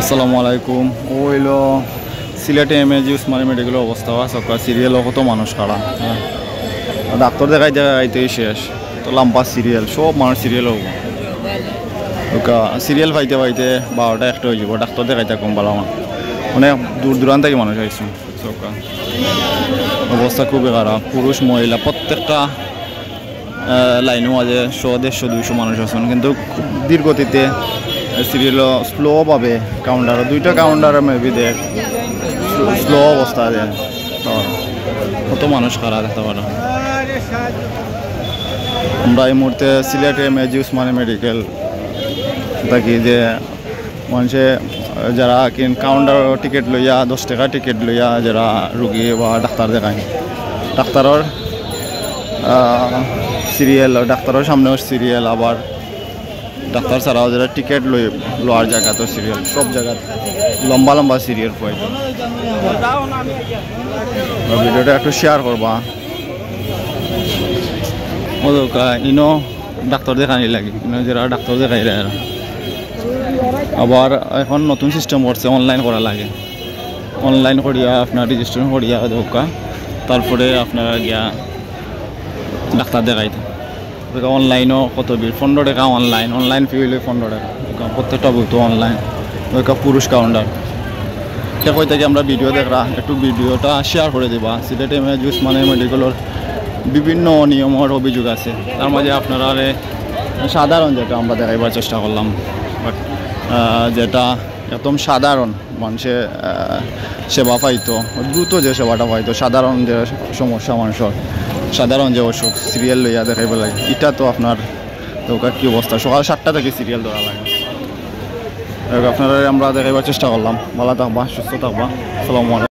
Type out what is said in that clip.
আসসালামু আলাইকুম। ওইলো সিলেটে এমএজি উসমানী মেডিকেলের অবস্থা সকাল সিরিয়াল কত মানুষ খাড়া, ডাক্তার দেখাই দেখাইতেই শেষ, তো লম্বা সিরিয়াল, সব মানুষ সিরিয়াল হব সিরিয়াল পাইতে পাইতে 12টা 1টা হয়ে যাব। ডাক্তার দেখাইতে কম ভালো অনেক দূর দূরান্ত থেকে মানুষ আইসুন। সকাল অবস্থা খুবই খারাপ, পুরুষ মহিলা প্রত্যেকটা লাইনের মাঝে 100-150-200 মানুষ আছেন, কিন্তু খুব ধীর গতিতে সিরিয়াল স্লোভাবে কাউন্টার, 2টা কাউন্টার মেবি দেখ স্লো অবস্থা দেয়, তো কত মানুষ খারাপ দেখতে পারো। আমরা এই মুহূর্তে সিলেটে এমএজি উসমানী মেডিকেল থাকি, যে মানুষে যারা কাউন্টার টিকিট লইয়া 10 টাকা টিকিট লইয়া যারা রুগী বা ডাক্তার দেখায়, ডাক্তারের সিরিয়াল, ডাক্তারের সামনেও সিরিয়াল, আবার ডাক্তার ছাড়াও যারা টিকিট লোয়ার জায়গা তো সিরিয়াল, সব জায়গা লম্বা লম্বা সিরিয়াল পাই। ভিডিওটা একটু শেয়ার করবা। ইনো ডাক্তার দেখানি লাগে, ইনো যারা ডাক্তার দেখাই দেয়, আবার এখন নতুন সিস্টেম করছে, অনলাইন করা লাগে। অনলাইন করিয়া আপনার রেজিস্ট্রেশন করিয়া দোকা, তারপরে আপনারা গিয়া ডাক্তার দেখাইতে। অনলাইনও কত বিল, 15 টাকা অনলাইন ফি হইলে 15 টাকা, প্রত্যেকটা বইতো অনলাইন। পুরুষ কাউন্টার সে কই থেকে আমরা ভিডিও দেখরা, একটু ভিডিওটা শেয়ার করে দিবা। সিলেট এমএজি উসমানী মেডিকেলের বিভিন্ন নিয়মের অভিযোগ আছে, তার মাঝে আপনারা সাধারণ যেটা আমরা দেখাইবার চেষ্টা করলাম, বাট যেটা একদম সাধারণ মানুষের সেবা পাইতো, দ্রুত যে সেবাটা পাইতো, সাধারণ যে সমস্যা মানুষের, সাধারণ যে অসুখ সিরিয়াল লইয়া দেখাইব লাগে, এটা তো আপনার দোকান কী অবস্থা, সকাল 7টা থেকে সিরিয়াল ধরা লাগে। আপনারা আমরা দেখাইবার চেষ্টা করলাম। ভালো থাকবা, সুস্থ থাকবা। আসসালামু আলাইকুম।